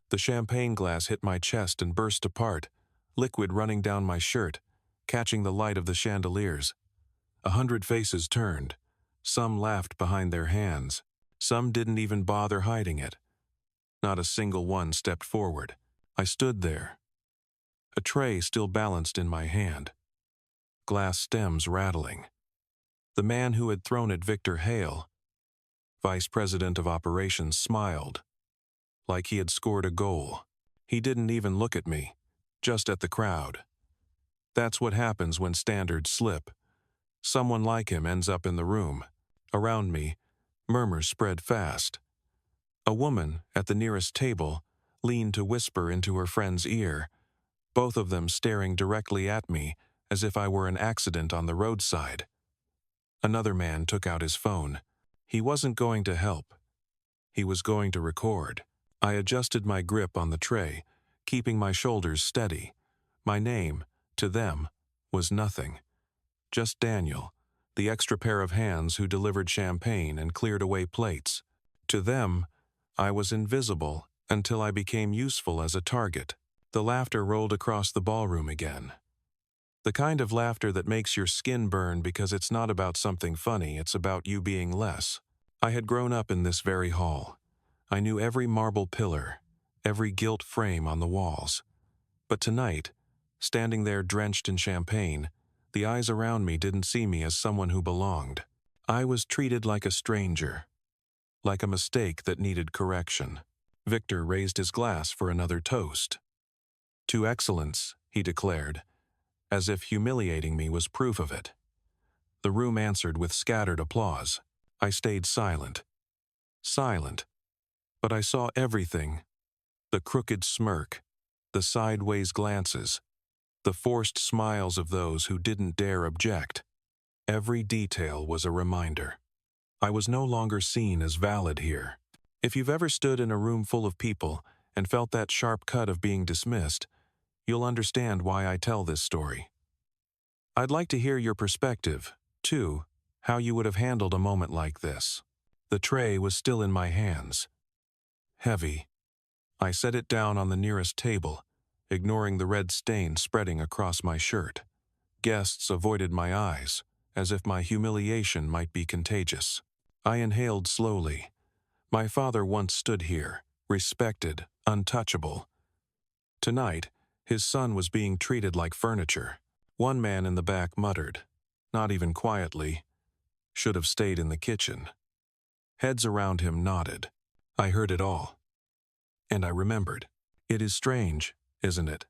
The champagne glass hit my chest and burst apart, liquid running down my shirt, catching the light of the chandeliers. 100 faces turned. Some laughed behind their hands. Some didn't even bother hiding it. Not a single one stepped forward. I stood there, a tray still balanced in my hand, glass stems rattling. The man who had thrown it, Victor Hale, Vice President of Operations, smiled, like he had scored a goal. He didn't even look at me, just at the crowd. That's what happens when standards slip. Someone like him ends up in the room. Around me, murmurs spread fast. A woman at the nearest table leaned to whisper into her friend's ear, both of them staring directly at me as if I were an accident on the roadside. Another man took out his phone. He wasn't going to help. He was going to record. I adjusted my grip on the tray, keeping my shoulders steady. My name, to them, was nothing. Just Daniel, the extra pair of hands who delivered champagne and cleared away plates. To them, I was invisible until I became useful as a target. The laughter rolled across the ballroom again. The kind of laughter that makes your skin burn because it's not about something funny, it's about you being less. I had grown up in this very hall. I knew every marble pillar, every gilt frame on the walls. But tonight, standing there drenched in champagne, the eyes around me didn't see me as someone who belonged. I was treated like a stranger, like a mistake that needed correction. Victor raised his glass for another toast. "To excellence," he declared, as if humiliating me was proof of it. The room answered with scattered applause. I stayed silent. Silent. But I saw everything. The crooked smirk, the sideways glances, the forced smiles of those who didn't dare object. Every detail was a reminder. I was no longer seen as valid here. If you've ever stood in a room full of people and felt that sharp cut of being dismissed, you'll understand why I tell this story. I'd like to hear your perspective, too, how you would have handled a moment like this. The tray was still in my hands. Heavy. I set it down on the nearest table, ignoring the red stain spreading across my shirt. Guests avoided my eyes, as if my humiliation might be contagious. I inhaled slowly. My father once stood here, respected, untouchable. Tonight, his son was being treated like furniture. One man in the back muttered, not even quietly, "Should have stayed in the kitchen." Heads around him nodded. I heard it all. And I remembered. It is strange, isn't it?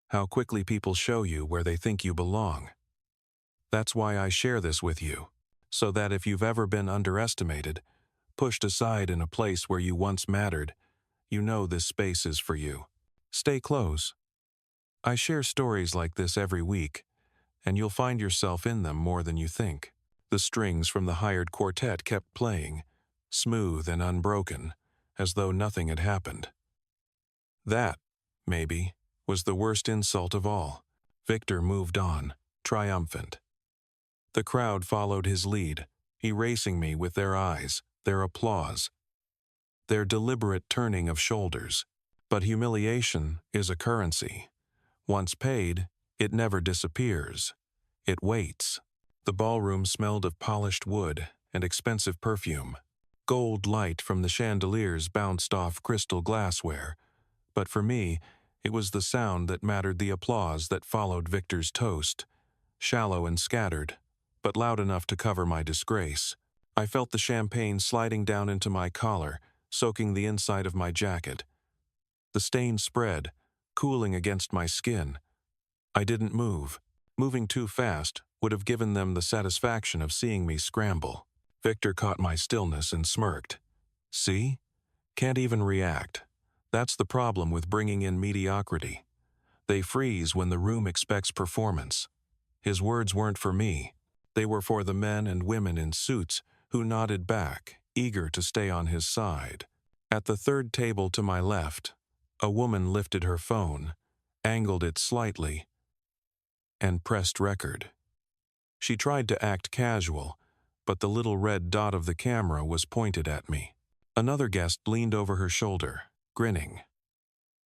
How quickly people show you where they think you belong. That's why I share this with you, so that if you've ever been underestimated, pushed aside in a place where you once mattered, you know this space is for you. Stay close. I share stories like this every week, and you'll find yourself in them more than you think. The strings from the hired quartet kept playing, smooth and unbroken, as though nothing had happened. That, maybe, was the worst insult of all. Victor moved on, triumphant. The crowd followed his lead, erasing me with their eyes, their applause, their deliberate turning of shoulders. But humiliation is a currency. Once paid, it never disappears. It waits. The ballroom smelled of polished wood and expensive perfume. Gold light from the chandeliers bounced off crystal glassware. But for me, it was the sound that mattered, the applause that followed Victor's toast. Shallow and scattered, but loud enough to cover my disgrace. I felt the champagne sliding down into my collar, soaking the inside of my jacket. The stain spread, cooling against my skin. I didn't move. Moving too fast would have given them the satisfaction of seeing me scramble. Victor caught my stillness and smirked. "See? Can't even react. That's the problem with bringing in mediocrity. They freeze when the room expects performance." His words weren't for me. They were for the men and women in suits who nodded back, eager to stay on his side. At the third table to my left, a woman lifted her phone, angled it slightly, and pressed record. She tried to act casual, but the little red dot of the camera was pointed at me. Another guest leaned over her shoulder, grinning.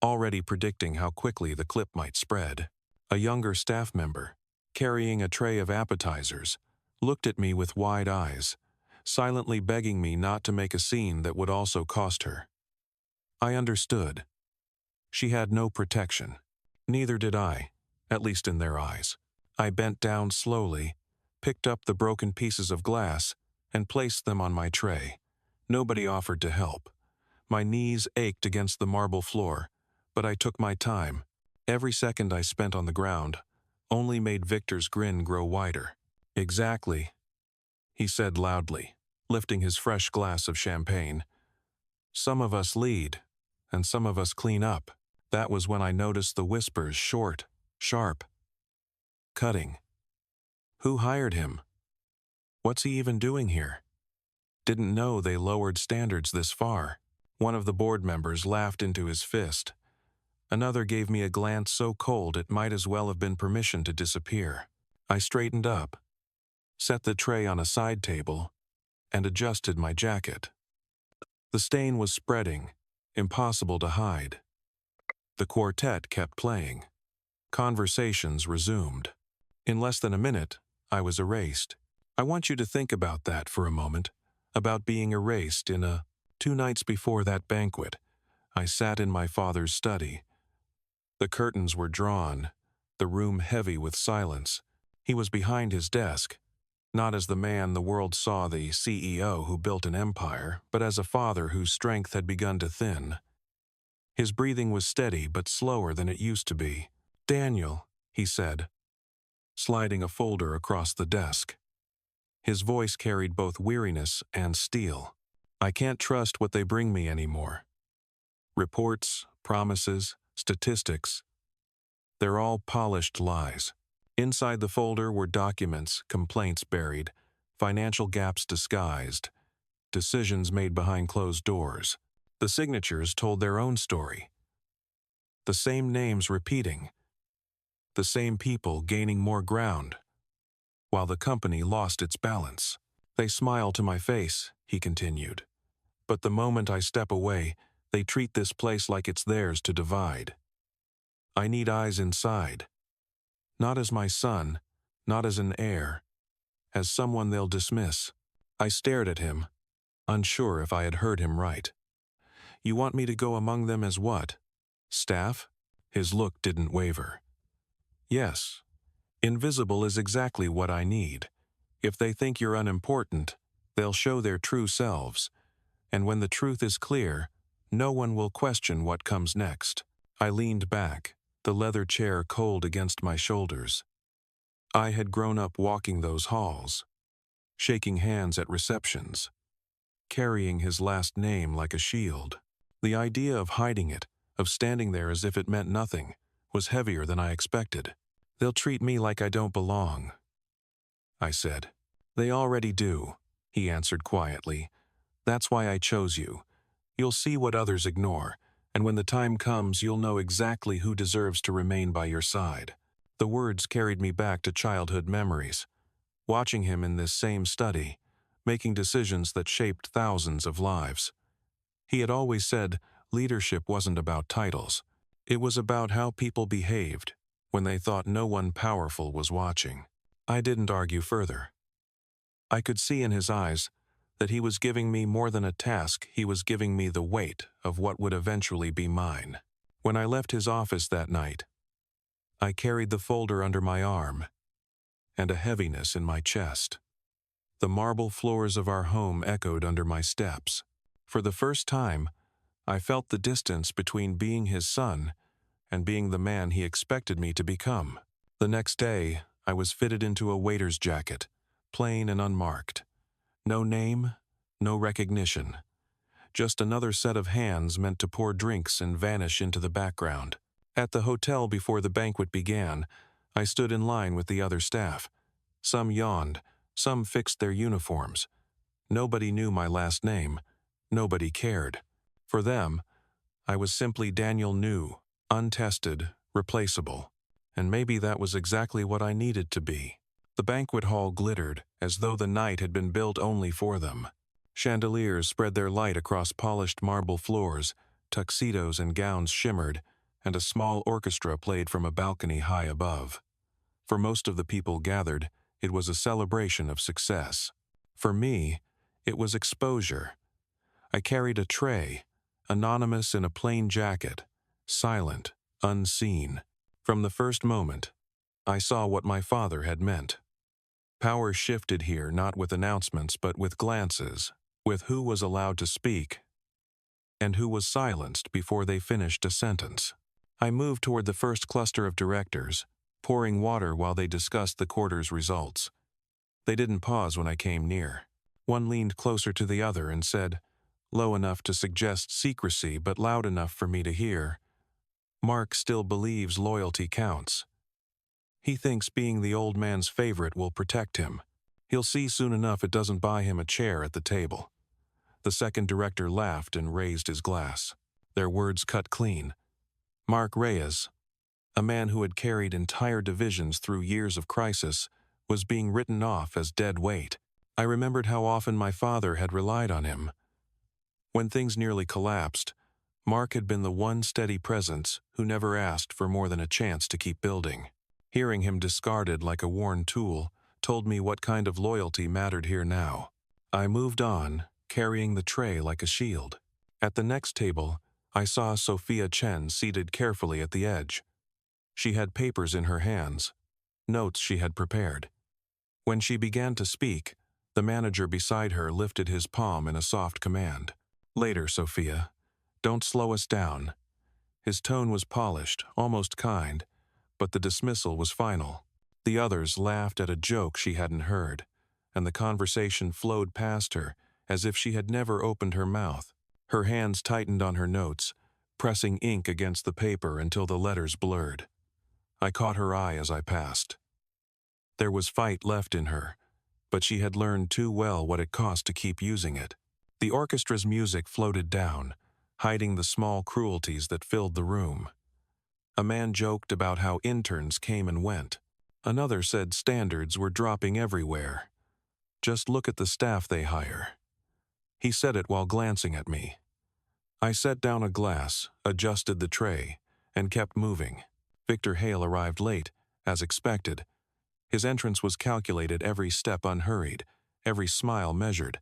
already predicting how quickly the clip might spread. A younger staff member, carrying a tray of appetizers, looked at me with wide eyes, silently begging me not to make a scene that would also cost her. I understood. She had no protection. Neither did I, at least in their eyes. I bent down slowly, picked up the broken pieces of glass, and placed them on my tray. Nobody offered to help. My knees ached against the marble floor, but I took my time. Every second I spent on the ground only made Victor's grin grow wider. "Exactly," he said loudly, lifting his fresh glass of champagne. "Some of us lead, and some of us clean up." That was when I noticed the whispers, short, sharp, cutting. Who hired him? What's he even doing here? Didn't know they lowered standards this far. One of the board members laughed into his fist. Another gave me a glance so cold it might as well have been permission to disappear. I straightened up, set the tray on a side table, and adjusted my jacket. The stain was spreading, impossible to hide. The quartet kept playing. Conversations resumed. In less than a minute, I was erased. I want you to think about that for a moment, about being erased in a 2 nights before that banquet. I sat in my father's study. The curtains were drawn, the room heavy with silence. He was behind his desk, not as the man the world saw, the CEO who built an empire, but as a father whose strength had begun to thin. His breathing was steady but slower than it used to be. "Daniel," he said, sliding a folder across the desk. His voice carried both weariness and steel. "I can't trust what they bring me anymore. Reports, promises, statistics. They're all polished lies. Inside the folder were documents, complaints buried, financial gaps disguised, decisions made behind closed doors. The signatures told their own story. The same names repeating. The same people gaining more ground, while the company lost its balance. They smile to my face," he continued. "But the moment I step away, they treat this place like it's theirs to divide. I need eyes inside. Not as my son, not as an heir, as someone they'll dismiss." I stared at him, unsure if I had heard him right. "You want me to go among them as what? Staff?" His look didn't waver. "Yes. Invisible is exactly what I need. If they think you're unimportant, they'll show their true selves. And when the truth is clear, no one will question what comes next." I leaned back, the leather chair cold against my shoulders. I had grown up walking those halls, shaking hands at receptions, carrying his last name like a shield. The idea of hiding it, of standing there as if it meant nothing, was heavier than I expected. "They'll treat me like I don't belong," I said. "They already do," he answered quietly. "That's why I chose you. You'll see what others ignore, and when the time comes, you'll know exactly who deserves to remain by your side." The words carried me back to childhood memories, watching him in this same study, making decisions that shaped thousands of lives. He had always said leadership wasn't about titles. It was about how people behaved when they thought no one powerful was watching. I didn't argue further. I could see in his eyes that he was giving me more than a task, he was giving me the weight of what would eventually be mine. When I left his office that night, I carried the folder under my arm and a heaviness in my chest. The marble floors of our home echoed under my steps. For the first time, I felt the distance between being his son and being the man he expected me to become. The next day, I was fitted into a waiter's jacket, plain and unmarked. No name, no recognition. Just another set of hands meant to pour drinks and vanish into the background. At the hotel before the banquet began, I stood in line with the other staff. Some yawned, some fixed their uniforms. Nobody knew my last name. Nobody cared. For them, I was simply Daniel New, untested, replaceable. And maybe that was exactly what I needed to be. The banquet hall glittered, as though the night had been built only for them. Chandeliers spread their light across polished marble floors, tuxedos and gowns shimmered, and a small orchestra played from a balcony high above. For most of the people gathered, it was a celebration of success. For me, it was exposure. I carried a tray, anonymous in a plain jacket, silent, unseen. From the first moment, I saw what my father had meant. Power shifted here not with announcements but with glances, with who was allowed to speak and who was silenced before they finished a sentence. I moved toward the first cluster of directors, pouring water while they discussed the quarter's results. They didn't pause when I came near. One leaned closer to the other and said, low enough to suggest secrecy but loud enough for me to hear, "Mark still believes loyalty counts. He thinks being the old man's favorite will protect him. He'll see soon enough it doesn't buy him a chair at the table." The second director laughed and raised his glass. Their words cut clean. Mark Reyes, a man who had carried entire divisions through years of crisis, was being written off as dead weight. I remembered how often my father had relied on him. When things nearly collapsed, Mark had been the one steady presence who never asked for more than a chance to keep building. Hearing him discarded like a worn tool told me what kind of loyalty mattered here now. I moved on, carrying the tray like a shield. At the next table, I saw Sophia Chen seated carefully at the edge. She had papers in her hands, notes she had prepared. When she began to speak, the manager beside her lifted his palm in a soft command. "Later, Sophia. Don't slow us down." His tone was polished, almost kind, but the dismissal was final. The others laughed at a joke she hadn't heard, and the conversation flowed past her as if she had never opened her mouth. Her hands tightened on her notes, pressing ink against the paper until the letters blurred. I caught her eye as I passed. There was fight left in her, but she had learned too well what it cost to keep using it. The orchestra's music floated down, hiding the small cruelties that filled the room. A man joked about how interns came and went. Another said standards were dropping everywhere. "Just look at the staff they hire." He said it while glancing at me. I set down a glass, adjusted the tray, and kept moving. Victor Hale arrived late, as expected. His entrance was calculated, every step unhurried, every smile measured.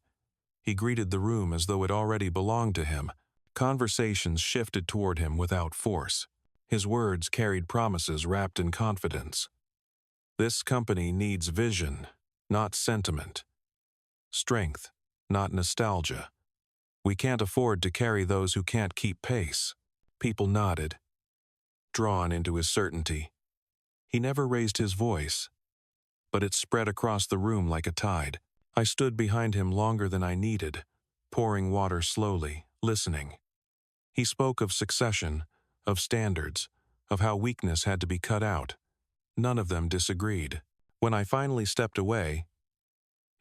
He greeted the room as though it already belonged to him. Conversations shifted toward him without force. His words carried promises wrapped in confidence. "This company needs vision, not sentiment. Strength, not nostalgia. We can't afford to carry those who can't keep pace." People nodded, drawn into his certainty. He never raised his voice, but it spread across the room like a tide. I stood behind him longer than I needed, pouring water slowly, listening. He spoke of succession, of standards, of how weakness had to be cut out. None of them disagreed. When I finally stepped away,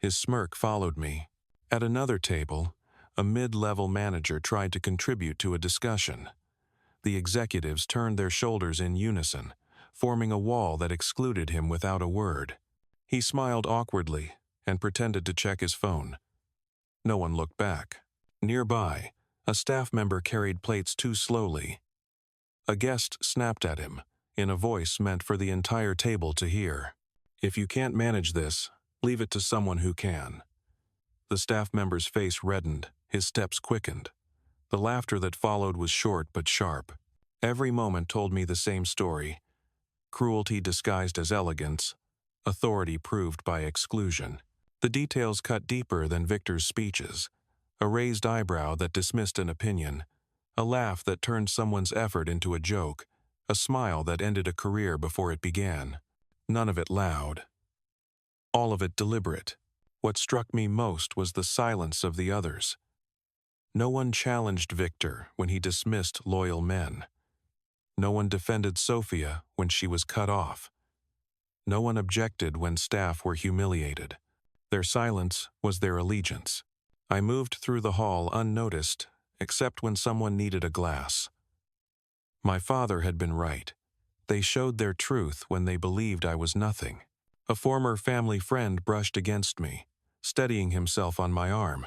his smirk followed me. At another table, a mid-level manager tried to contribute to a discussion. The executives turned their shoulders in unison, forming a wall that excluded him without a word. He smiled awkwardly and pretended to check his phone. No one looked back. Nearby, a staff member carried plates too slowly. A guest snapped at him, in a voice meant for the entire table to hear. "If you can't manage this, leave it to someone who can." The staff member's face reddened, his steps quickened. The laughter that followed was short but sharp. Every moment told me the same story. Cruelty disguised as elegance, authority proved by exclusion. The details cut deeper than Victor's speeches. A raised eyebrow that dismissed an opinion, a laugh that turned someone's effort into a joke, a smile that ended a career before it began. None of it loud. All of it deliberate. What struck me most was the silence of the others. No one challenged Victor when he dismissed loyal men. No one defended Sophia when she was cut off. No one objected when staff were humiliated. Their silence was their allegiance. I moved through the hall unnoticed, except when someone needed a glass. My father had been right. They showed their truth when they believed I was nothing. A former family friend brushed against me, steadying himself on my arm.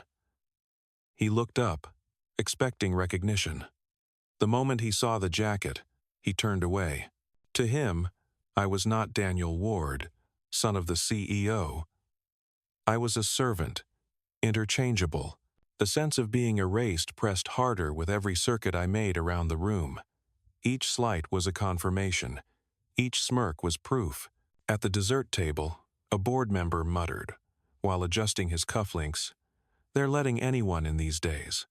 He looked up, expecting recognition. The moment he saw the jacket, he turned away. To him, I was not Daniel Ward, son of the CEO. I was a servant, interchangeable. The sense of being erased pressed harder with every circuit I made around the room. Each slight was a confirmation. Each smirk was proof. At the dessert table, a board member muttered, while adjusting his cufflinks, "They're letting anyone in these days."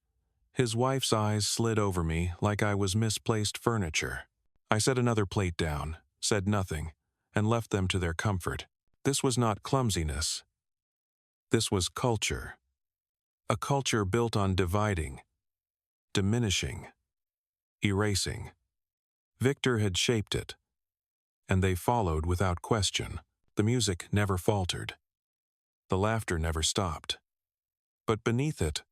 His wife's eyes slid over me like I was misplaced furniture. I set another plate down, said nothing, and left them to their comfort. This was not clumsiness. This was culture. A culture built on dividing, diminishing, erasing. Victor had shaped it, and they followed without question. The music never faltered. The laughter never stopped. But beneath it,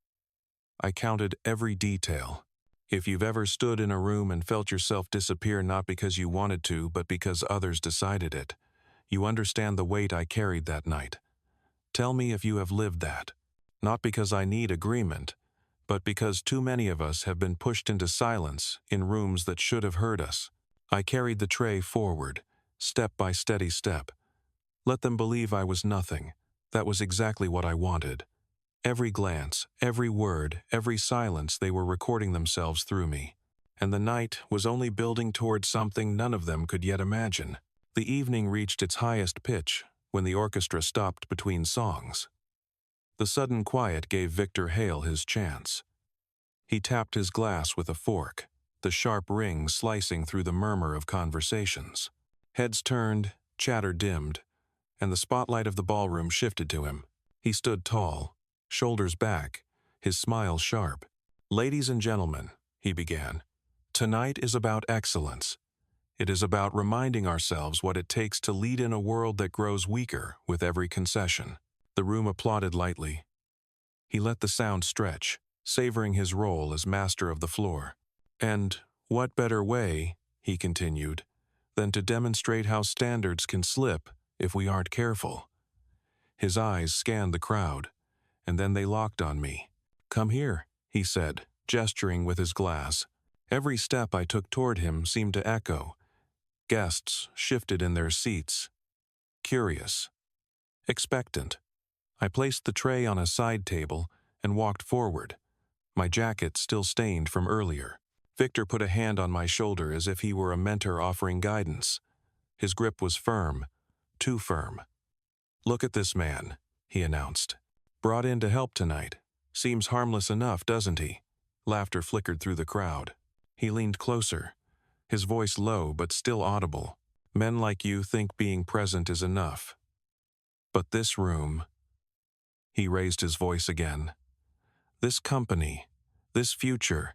I counted every detail. If you've ever stood in a room and felt yourself disappear not because you wanted to, but because others decided it, you understand the weight I carried that night. Tell me if you have lived that. Not because I need agreement, but because too many of us have been pushed into silence in rooms that should have heard us. I carried the tray forward, step by steady step. Let them believe I was nothing. That was exactly what I wanted. Every glance, every word, every silence, they were recording themselves through me. And the night was only building toward something none of them could yet imagine. The evening reached its highest pitch when the orchestra stopped between songs. The sudden quiet gave Victor Hale his chance. He tapped his glass with a fork, the sharp ring slicing through the murmur of conversations. Heads turned, chatter dimmed, and the spotlight of the ballroom shifted to him. He stood tall, shoulders back, his smile sharp. "Ladies and gentlemen," he began, "tonight is about excellence. It is about reminding ourselves what it takes to lead in a world that grows weaker with every concession." The room applauded lightly. He let the sound stretch, savoring his role as master of the floor. "And what better way," he continued, "than to demonstrate how standards can slip if we aren't careful?" His eyes scanned the crowd, and then they locked on me. "Come here," he said, gesturing with his glass. Every step I took toward him seemed to echo. Guests shifted in their seats, curious, expectant. I placed the tray on a side table and walked forward, my jacket still stained from earlier. Victor put a hand on my shoulder as if he were a mentor offering guidance. His grip was firm, too firm. "Look at this man," he announced. "Brought in to help tonight. Seems harmless enough, doesn't he?" Laughter flickered through the crowd. He leaned closer, his voice low but still audible. "Men like you think being present is enough. But this room," he raised his voice again, "this company, this future,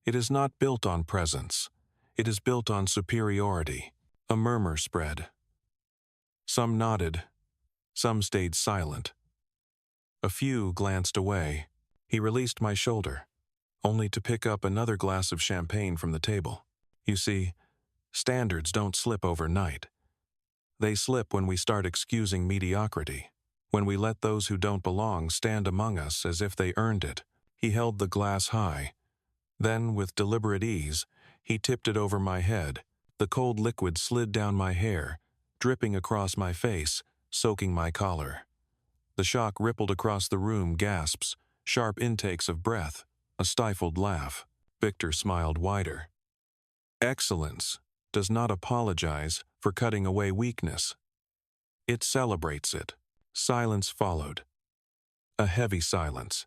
it is not built on presence. It is built on superiority." A murmur spread. Some nodded. Some stayed silent. A few glanced away. He released my shoulder, only to pick up another glass of champagne from the table. "You see, standards don't slip overnight. They slip when we start excusing mediocrity, when we let those who don't belong stand among us as if they earned it." He held the glass high. Then, with deliberate ease, he tipped it over my head. The cold liquid slid down my hair, dripping across my face, soaking my collar. The shock rippled across the room, gasps, sharp intakes of breath, a stifled laugh. Victor smiled wider. "Excellence does not apologize for cutting away weakness. It celebrates it." Silence followed. A heavy silence.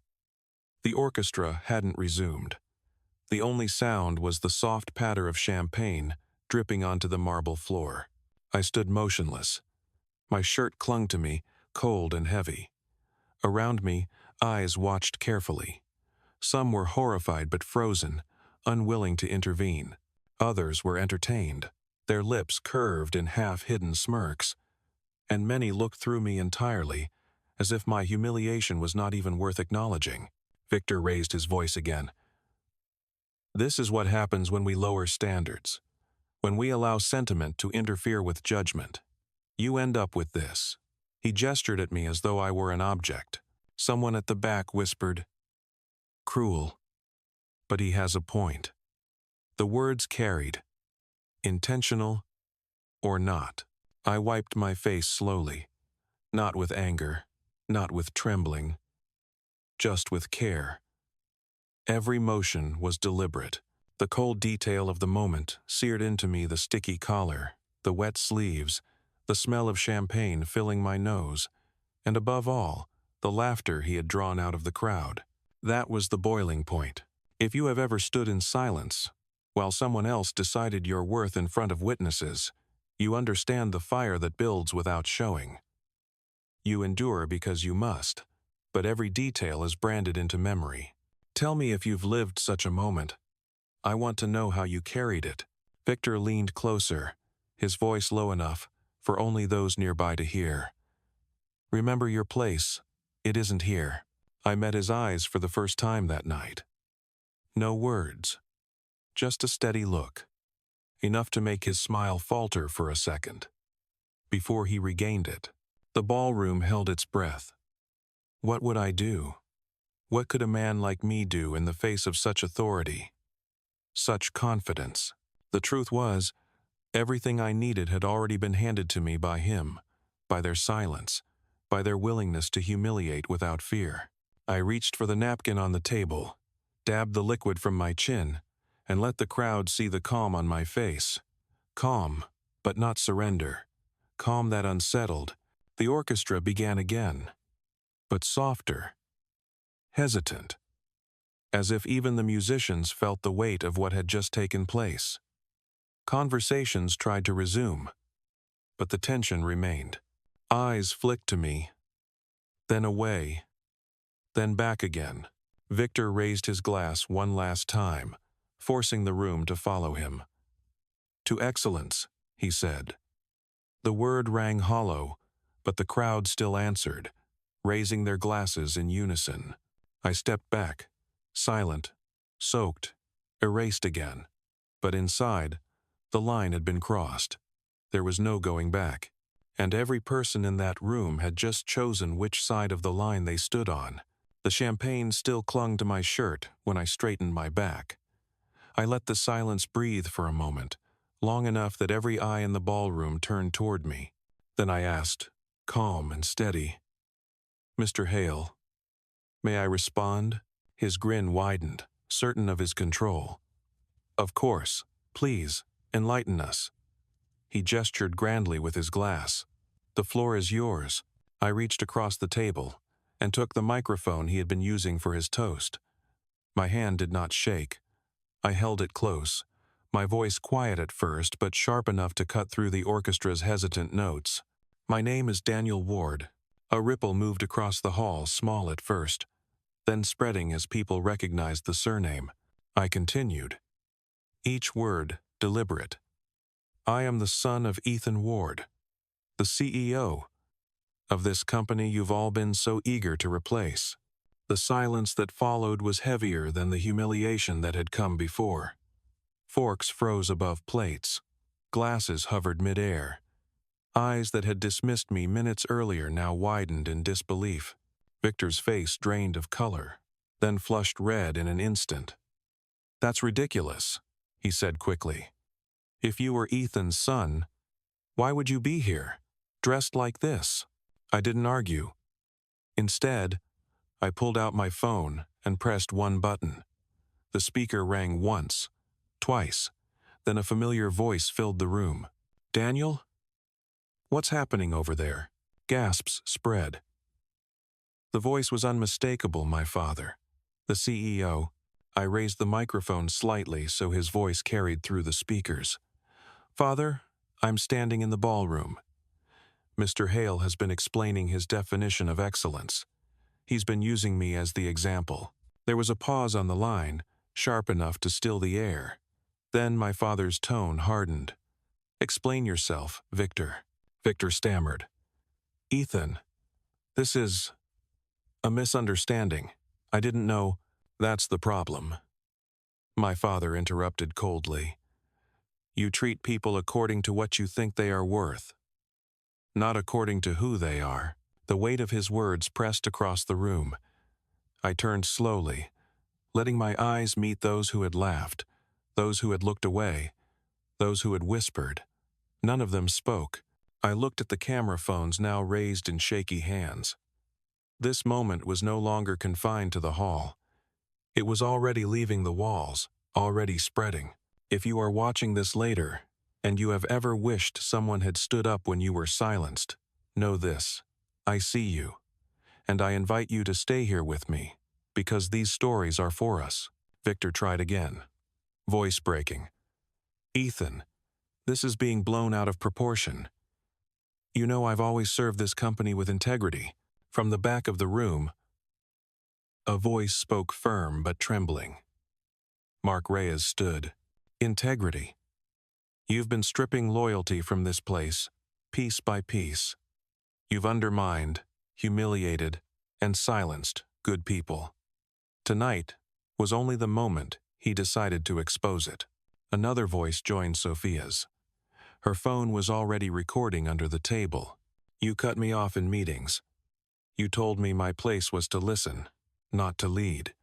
The orchestra hadn't resumed. The only sound was the soft patter of champagne dripping onto the marble floor. I stood motionless. My shirt clung to me, cold and heavy. Around me, eyes watched carefully. Some were horrified but frozen, unwilling to intervene. Others were entertained, their lips curved in half-hidden smirks. And many looked through me entirely, as if my humiliation was not even worth acknowledging. Victor raised his voice again. "This is what happens when we lower standards. When we allow sentiment to interfere with judgment. You end up with this." He gestured at me as though I were an object. Someone at the back whispered, "Cruel. But he has a point." The words carried, intentional or not. I wiped my face slowly, not with anger, not with trembling, just with care. Every motion was deliberate. The cold detail of the moment seared into me: the sticky collar, the wet sleeves, the smell of champagne filling my nose, and above all, the laughter he had drawn out of the crowd. That was the boiling point. If you have ever stood in silence while someone else decided your worth in front of witnesses, you understand the fire that builds without showing. You endure because you must, but every detail is branded into memory. Tell me if you've lived such a moment. I want to know how you carried it. Victor leaned closer, his voice low enough for only those nearby to hear. Remember your place. It isn't here. I met his eyes for the first time that night. No words, just a steady look, enough to make his smile falter for a second. Before he regained it, the ballroom held its breath. What would I do? What could a man like me do in the face of such authority, such confidence? The truth was, everything I needed had already been handed to me by him, by their silence, by their willingness to humiliate without fear. I reached for the napkin on the table, dabbed the liquid from my chin, and let the crowd see the calm on my face. Calm, but not surrender. Calm that unsettled. The orchestra began again, but softer, hesitant, as if even the musicians felt the weight of what had just taken place. Conversations tried to resume, but the tension remained. Eyes flicked to me, then away, then back again. Victor raised his glass one last time, forcing the room to follow him. "To excellence," he said. The word rang hollow, but the crowd still answered, raising their glasses in unison. I stepped back, silent, soaked, erased again. But inside, the line had been crossed. There was no going back. And every person in that room had just chosen which side of the line they stood on. The champagne still clung to my shirt when I straightened my back. I let the silence breathe for a moment, long enough that every eye in the ballroom turned toward me. Then I asked, calm and steady, "Mr. Hale, may I respond?" His grin widened, certain of his control. "Of course. Please, enlighten us." He gestured grandly with his glass. "The floor is yours." I reached across the table and took the microphone he had been using for his toast. My hand did not shake. I held it close, my voice quiet at first but sharp enough to cut through the orchestra's hesitant notes. "My name is Daniel Ward." A ripple moved across the hall, small at first, then spreading as people recognized the surname. I continued, each word deliberate. "I am the son of Ethan Ward, the CEO of this company you've all been so eager to replace." The silence that followed was heavier than the humiliation that had come before. Forks froze above plates. Glasses hovered midair. Eyes that had dismissed me minutes earlier now widened in disbelief. Victor's face drained of color, then flushed red in an instant. "That's ridiculous," he said quickly. "If you were Ethan's son, why would you be here, dressed like this?" I didn't argue. Instead, I pulled out my phone and pressed one button. The speaker rang once, twice, then a familiar voice filled the room. "Daniel? What's happening over there?" Gasps spread. The voice was unmistakable, my father, the CEO. I raised the microphone slightly so his voice carried through the speakers. "Father, I'm standing in the ballroom. Mr. Hale has been explaining his definition of excellence. He's been using me as the example." There was a pause on the line, sharp enough to still the air. Then my father's tone hardened. "Explain yourself, Victor." Victor stammered. "Ethan, this is a misunderstanding. I didn't know." "That's the problem," my father interrupted coldly. "You treat people according to what you think they are worth, not according to who they are." The weight of his words pressed across the room. I turned slowly, letting my eyes meet those who had laughed, those who had looked away, those who had whispered. None of them spoke. I looked at the camera phones now raised in shaky hands. This moment was no longer confined to the hall. It was already leaving the walls, already spreading. If you are watching this later, and you have ever wished someone had stood up when you were silenced, know this: I see you, and I invite you to stay here with me, because these stories are for us. Victor tried again. Voice breaking. Ethan, this is being blown out of proportion. You know I've always served this company with integrity. From the back of the room, a voice spoke firm but trembling. Mark Reyes stood. Integrity. You've been stripping loyalty from this place, piece by piece. You've undermined, humiliated, and silenced good people. Tonight was only the moment he decided to expose it. Another voice joined Sophia's. Her phone was already recording under the table. You cut me off in meetings. You told me my place was to listen, not to lead.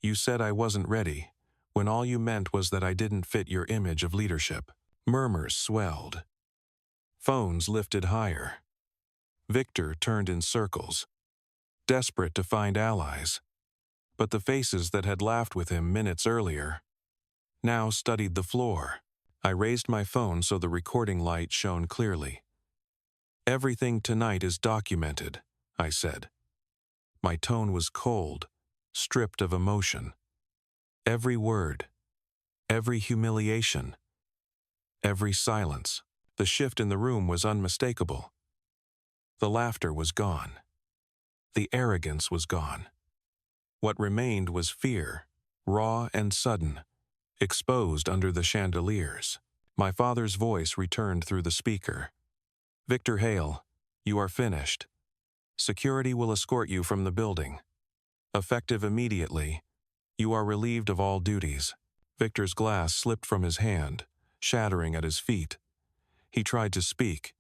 You said I wasn't ready, when all you meant was that I didn't fit your image of leadership. Murmurs swelled. Phones lifted higher. Victor turned in circles, desperate to find allies. But the faces that had laughed with him minutes earlier now studied the floor. I raised my phone so the recording light shone clearly. Everything tonight is documented, I said. My tone was cold, stripped of emotion. Every word, every humiliation, every silence. The shift in the room was unmistakable. The laughter was gone. The arrogance was gone. What remained was fear, raw and sudden, exposed under the chandeliers. My father's voice returned through the speaker. Victor Hale, you are finished. Security will escort you from the building. Effective immediately, you are relieved of all duties. Victor's glass slipped from his hand, shattering at his feet. He tried to speak,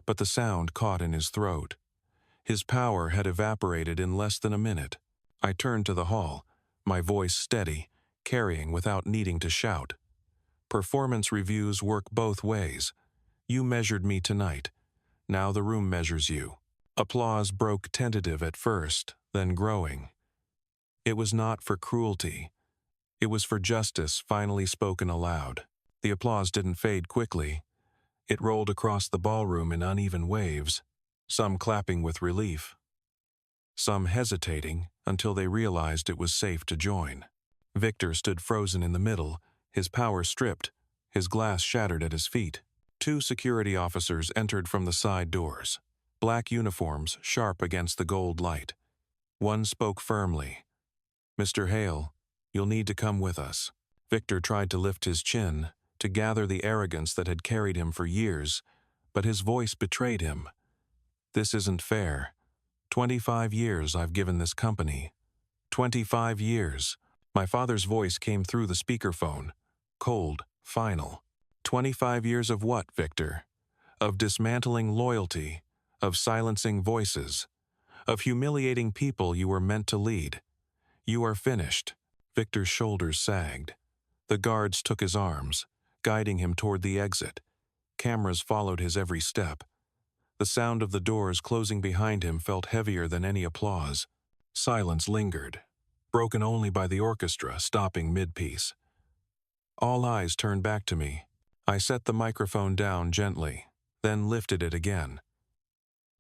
but the sound caught in his throat. His power had evaporated in less than a minute. I turned to the hall, my voice steady, carrying without needing to shout. Performance reviews work both ways. You measured me tonight. Now the room measures you. Applause broke tentative at first, then growing. It was not for cruelty. It was for justice finally spoken aloud. The applause didn't fade quickly. It rolled across the ballroom in uneven waves, some clapping with relief, some hesitating until they realized it was safe to join. Victor stood frozen in the middle, his power stripped, his glass shattered at his feet. Two security officers entered from the side doors, black uniforms sharp against the gold light. One spoke firmly. Mr. Hale, you'll need to come with us. Victor tried to lift his chin, to gather the arrogance that had carried him for years, but his voice betrayed him. This isn't fair. 25 years I've given this company. 25 years. My father's voice came through the speakerphone, cold, final. 25 years of what, Victor? Of dismantling loyalty, of silencing voices, of humiliating people you were meant to lead. You are finished. Victor's shoulders sagged. The guards took his arms, guiding him toward the exit. Cameras followed his every step. The sound of the doors closing behind him felt heavier than any applause. Silence lingered, broken only by the orchestra stopping mid-piece. All eyes turned back to me. I set the microphone down gently, then lifted it again.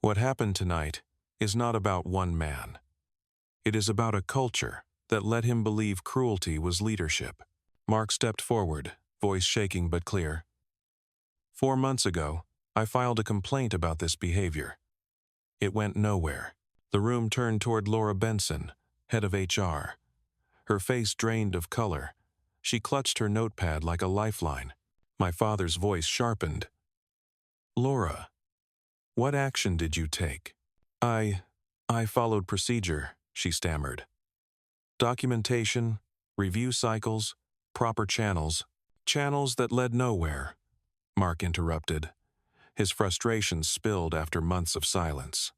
What happened tonight is not about one man. It is about a culture that let him believe cruelty was leadership. Mark stepped forward, voice shaking but clear. 4 months ago, I filed a complaint about this behavior. It went nowhere. The room turned toward Laura Benson, head of HR. Her face drained of color. She clutched her notepad like a lifeline. My father's voice sharpened. Laura, what action did you take? I followed procedure, she stammered. Documentation, review cycles, proper channels. Channels that led nowhere, Mark interrupted. His frustration spilled after months of silence.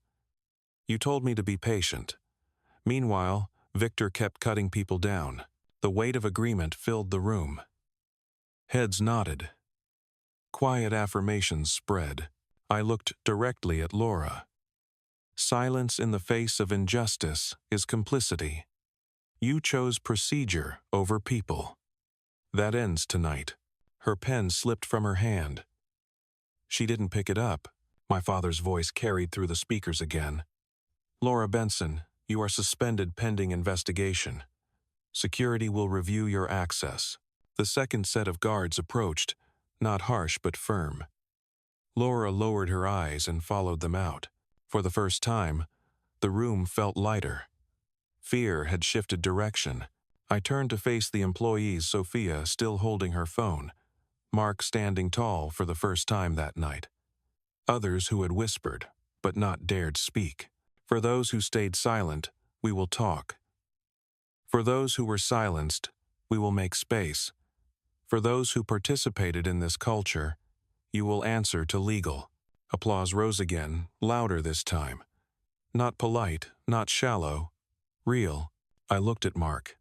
You told me to be patient. Meanwhile, Victor kept cutting people down. The weight of agreement filled the room. Heads nodded. Quiet affirmations spread. I looked directly at Laura. Silence in the face of injustice is complicity. You chose procedure over people. That ends tonight. Her pen slipped from her hand. She didn't pick it up. My father's voice carried through the speakers again. Laura Benson, you are suspended pending investigation. Security will review your access. The second set of guards approached, not harsh but firm. Laura lowered her eyes and followed them out. For the first time, the room felt lighter. Fear had shifted direction. I turned to face the employees, Sophia still holding her phone, Mark standing tall for the first time that night. Others who had whispered, but not dared speak. For those who stayed silent, we will talk. For those who were silenced, we will make space. For those who participated in this culture, you will answer to legal. Applause rose again, louder this time. Not polite, not shallow, real. I looked at Mark.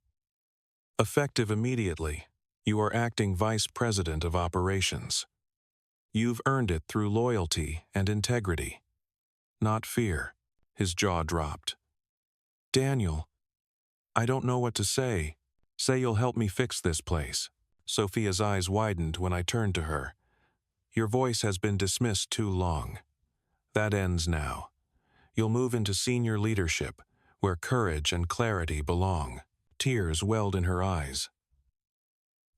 Effective immediately, you are acting vice president of operations. You've earned it through loyalty and integrity. Not fear. His jaw dropped. Daniel, I don't know what to say. Say you'll help me fix this place. Sophia's eyes widened when I turned to her. Your voice has been dismissed too long. That ends now. You'll move into senior leadership, where courage and clarity belong. Tears welled in her eyes.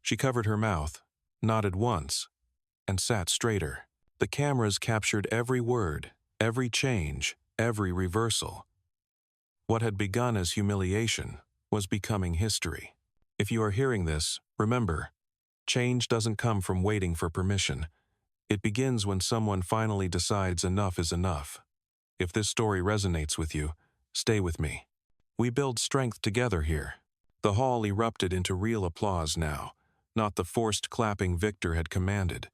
She covered her mouth, nodded once, and sat straighter. The cameras captured every word, every change, every reversal. What had begun as humiliation was becoming history. If you are hearing this, remember, change doesn't come from waiting for permission. It begins when someone finally decides enough is enough. If this story resonates with you, stay with me. We build strength together here. The hall erupted into real applause now, not the forced clapping Victor had commanded.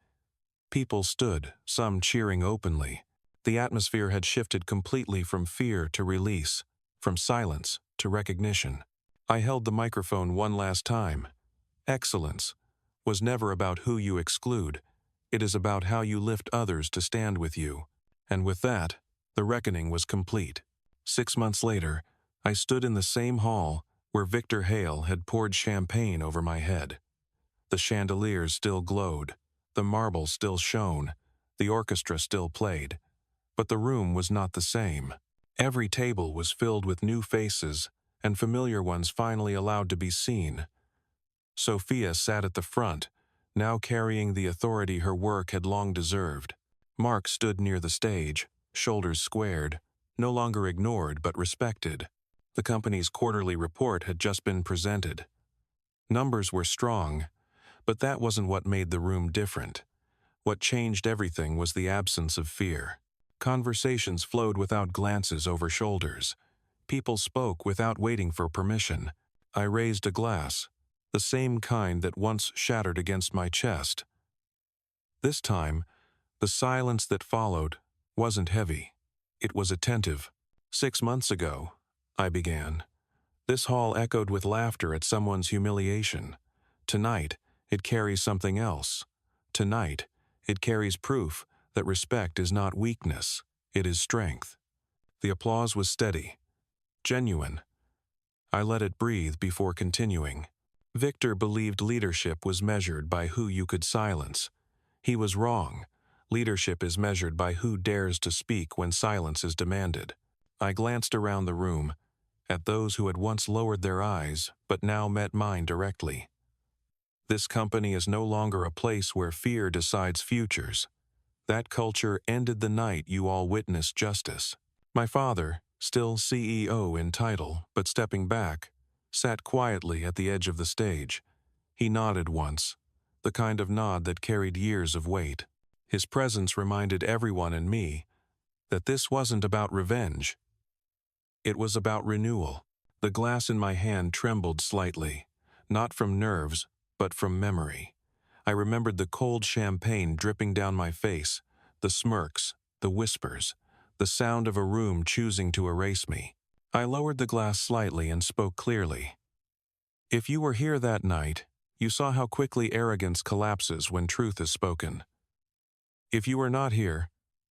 People stood, some cheering openly. The atmosphere had shifted completely from fear to release, from silence to recognition. I held the microphone one last time. Excellence was never about who you exclude. It is about how you lift others to stand with you. And with that, the reckoning was complete. 6 months later, I stood in the same hall where Victor Hale had poured champagne over my head. The chandeliers still glowed, the marble still shone, the orchestra still played. But the room was not the same. Every table was filled with new faces, and familiar ones finally allowed to be seen. Sophia sat at the front, now carrying the authority her work had long deserved. Mark stood near the stage, shoulders squared, no longer ignored but respected. The company's quarterly report had just been presented. Numbers were strong, but that wasn't what made the room different. What changed everything was the absence of fear. Conversations flowed without glances over shoulders. People spoke without waiting for permission. I raised a glass, the same kind that once shattered against my chest. This time, the silence that followed wasn't heavy. It was attentive. 6 months ago, I began. This hall echoed with laughter at someone's humiliation. Tonight, it carries something else. Tonight, it carries proof that respect is not weakness, it is strength. The applause was steady, genuine. I let it breathe before continuing. Victor believed leadership was measured by who you could silence. He was wrong. Leadership is measured by who dares to speak when silence is demanded. I glanced around the room, at those who had once lowered their eyes but now met mine directly. This company is no longer a place where fear decides futures. That culture ended the night you all witnessed justice. My father, still CEO in title but stepping back, sat quietly at the edge of the stage. He nodded once, the kind of nod that carried years of weight. His presence reminded everyone and me that this wasn't about revenge. It was about renewal. The glass in my hand trembled slightly, not from nerves, but from memory. I remembered the cold champagne dripping down my face, the smirks, the whispers, the sound of a room choosing to erase me. I lowered the glass slightly and spoke clearly. If you were here that night, You saw how quickly arrogance collapses when truth is spoken. If you are not here,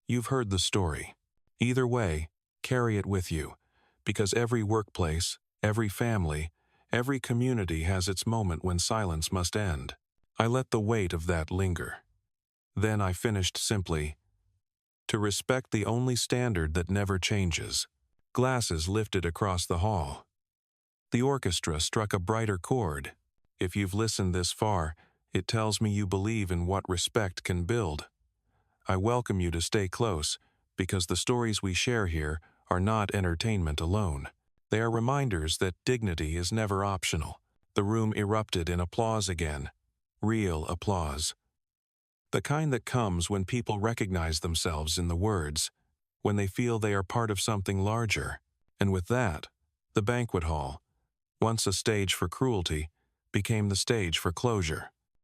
you've heard the story. Either way, carry it with you, because every workplace, every family, every community has its moment when silence must end. I let the weight of that linger. Then I finished simply, to respect the only standard that never changes. Glasses lifted across the hall. The orchestra struck a brighter chord. If you've listened this far, it tells me you believe in what respect can build. I welcome you to stay close, because the stories we share here are not entertainment alone. They are reminders that dignity is never optional. The room erupted in applause again. Real applause. The kind that comes when people recognize themselves in the words, when they feel they are part of something larger. And with that, the banquet hall, once a stage for cruelty, became the stage for closure.